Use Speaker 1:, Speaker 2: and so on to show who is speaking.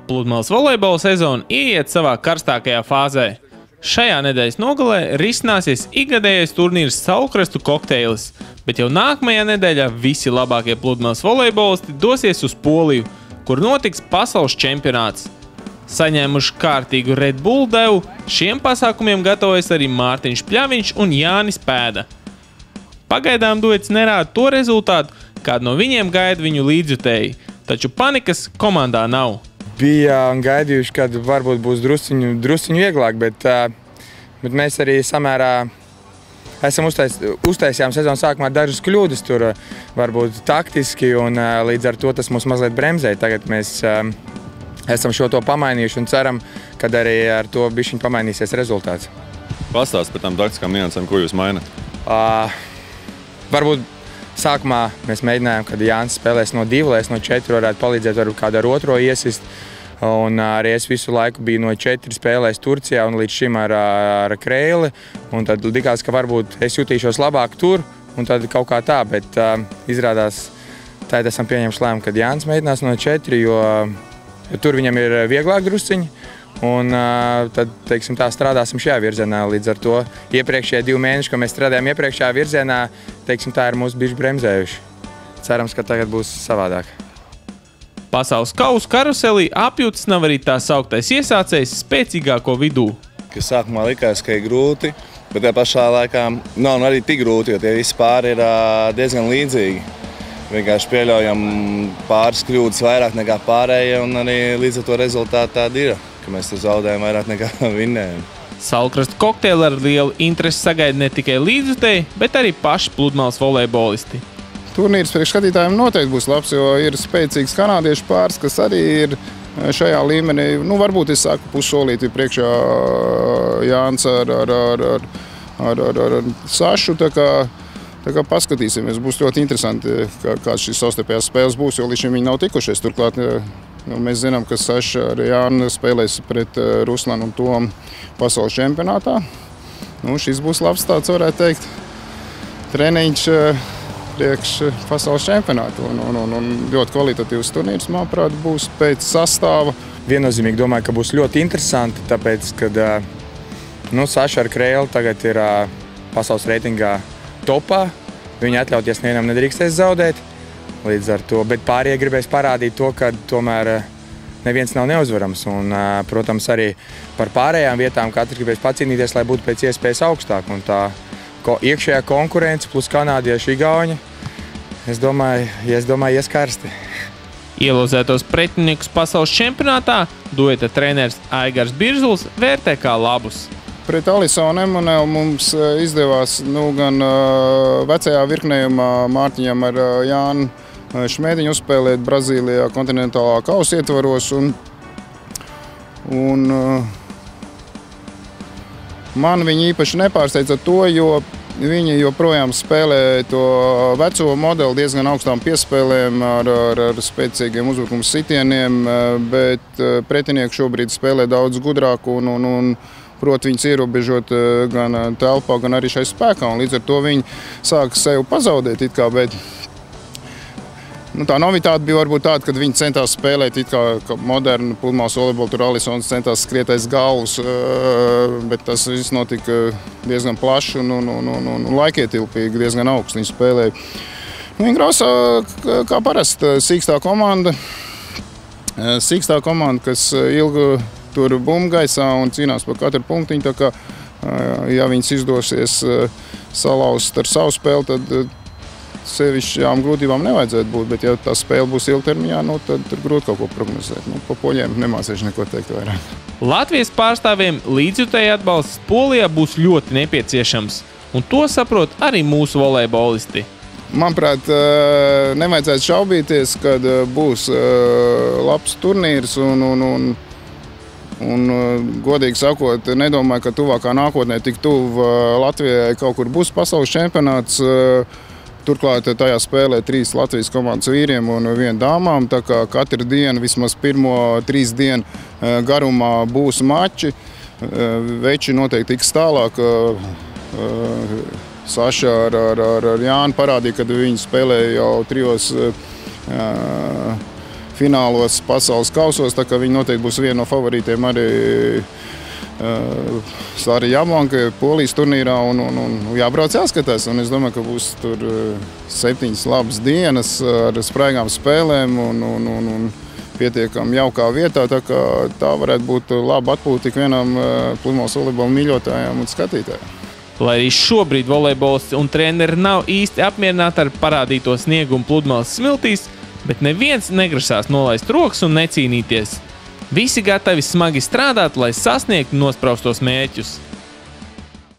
Speaker 1: Pludmales volejbola sezona ieiet savā karstākajā fāzē. Šajā nedēļas nogalē risināsies ikgadējais turnīrs Saulkrastu kokteilis, bet jau nākamajā nedēļā visi labākie Pludmales volejbolisti dosies uz Poliju, kur notiks pasaules čempionāts. Saņēmuši kārtīgu Red Bull devu, šiem pasākumiem gatavojas arī Mārtiņš Pļaviņš un Jānis Pēda. Pagaidām duets nerāda to rezultātu, kādu no viņiem gaida viņu līdzjutēji, taču panikas komandā nav.
Speaker 2: Bija gaidījuši, kad varbūt būs drusciņu vieglāk, bet mēs arī samērā esam uztaisījām sezonas sākumā dažas kļūdas tur, varbūt taktiski, un līdz ar to tas mūs mazliet bremzēja. Tagad mēs esam šo to pamainījuši un ceram, kad arī ar to bišķiņ pamainīsies rezultāts.
Speaker 3: Pastāst par tām taktiskām niansēm, ko jūs mainat?
Speaker 2: Varbūt sākumā mēs mēģinājām, kad Jānis spēlēs no 2, lai es no 4 varētu palīdzēt varbūt kādu ar otro iesist. Un arī es visu laiku biju no 4 spēlēs Turcijā un līdz šim ar Kreili. Un tad likās, ka varbūt es jutīšos labāk tur un tad kaut kā tā, bet izrādās tā esam pieņemši lēmumu, kad Jānis mēģinās no 4, jo tur viņam ir vieglāk drusciņi. Un tad, teiksim tā, strādāsim šajā virzienā. Līdz ar to iepriekšējie 2 mēneši, ko mēs strādājam iepriekšējā virzienā, teiksim tā, ir mūs bišķi bremzējuši. Cerams, ka tagad būs savādāk.
Speaker 1: Pasaules kausa karuselī apjūtas nav arī tā sauktais iesācējs spēcīgāko vidū.
Speaker 4: Kas sākumā likās, ka ir grūti, bet tajā pašā laikā nav arī tik grūti, jo tie visi pāri ir diezgan līdzīgi. Vienkārši pieļaujam pāris kļūdas vairāk nekā pārējie, un arī līdz ar to rezultāti tādi ir, ka mēs tur zaudējam vairāk nekā vinnējam.
Speaker 1: Saulkrastu kokteili ar lielu interesi sagaida ne tikai līdzjutēji, bet arī paši Pludmales volejbolisti.
Speaker 5: Turnīrs priekš skatītājiem noteikti būs labs, jo ir spēcīgs kanādiešu pāris, kas arī ir šajā līmenī. Varbūt es saku pussolīti priekšā Jānis ar Sašu. Tā kā paskatīsimies, būs ļoti interesanti, kāds šīs savstarpējās spēles būs, jo līdz šim viņi nav tikušies. Turklāt mēs zinām, ka Saša ar Jāni spēlēs pret Ruslanu un Tomu pasaules čempionātā. Šis būs labs tāds, varētu teikt, treniņš priekš pasaules čempionātu. Un ļoti kvalitatīvs turnīrs, manuprāt, būs pēc sastāva.
Speaker 2: Viennozīmīgi domāju, ka būs ļoti interesanti, tāpēc, kad Saša ar Kreili tagad ir pasaules reitingā topā. Viņi atļauties nevienam nedrīkstēs zaudēt līdz ar to, bet pārējie gribēs parādīt to, ka tomēr neviens nav neuzvarams. Un, protams, arī par pārējām vietām katrs gribēs pacīnīties, lai būtu pēc iespējas augstāk. Un tā iekšējā konkurence plus kanādieši igauņi, es domāju, ies karsti.
Speaker 1: Ielozētos pretiniekus pasaules čempionātā dueta treneris Aigars Birzuls vērtē kā labus.
Speaker 5: Pret Alisonu Emonelu mums izdevās gan vecajā virknējumā Mārtiņam ar Jānu Šmēdiņu uzspēlēt Brazīlijā kontinentālā kausa ietvaros. Un man viņi īpaši nepārsteidza to, jo viņi joprojām spēlē to veco modeli diezgan augstām piespēlēm ar spēcīgiem uzbrukuma sitieniem, bet pretinieki šobrīd spēlē daudz gudrāk un proti viņus ierobežot gan telpā, gan arī šai spēkā. Un līdz ar to viņi sāk sev pazaudēt. Bet tā novitāte bija varbūt tāda, kad viņi centās spēlēt kā modernu Pludmales volejbolu. Tur Alisons centās skriet aiz galvas, bet tas viss notika diezgan plaši un laikietilpīgi, diezgan augsts viņi spēlēja. Viņi grausā kā parasti sīkstā komanda, kas ilgi tur bumgaisā un cīnās par katru punktiņu. Tā kā, ja viņas izdosies salauzt ar savu spēli, tad sevišķām grūtībām nevajadzētu būt. Bet, ja tā spēle būs ilgtermiņā, tad tur grūti kaut ko prognozēt. Pa poļiem nemācīšu neko teikt vairāk.
Speaker 1: Latvijas pārstāvjiem līdzjutēju atbalsts Polijā būs ļoti nepieciešams, un to saprot arī mūsu volejbolisti.
Speaker 5: Manuprāt, nevajadzētu šaubīties, kad būs labs turnīrs un godīgi sakot, nedomāju, ka tuvākā nākotnē tik tuvu Latvijai kaut kur būs pasaules čempionāts. Turklāt tajā spēlē 3 Latvijas komandas vīriem un 1 dāmām. Tā kā katru dienu, vismaz pirmo 3 dienu garumā būs mači. Veči noteikti tiks tālāk. Saša ar Jānu parādīja, kad viņi spēlēja jau 3 finālos pasaules kausos, tā kā viņi noteikti būs viena no favorītiem arī Jāblanka Polijas turnīrā un jābrauc jāskatās. Un es domāju, ka būs tur 7 labas dienas ar spraigām spēlēm un pietiekami jaukā vietā. Tā varētu būt laba atpūta ikvienam pludmales volejbola mīļotājiem un skatītājiem.
Speaker 1: Lai arī šobrīd volejbolisti un treneri nav īsti apmierināti ar parādīto sniegumu pludmales smiltīs, bet neviens negrasās nolaist rokas un necīnīties. Visi gatavi smagi strādāt, lai sasniegtu nospraustos mērķus.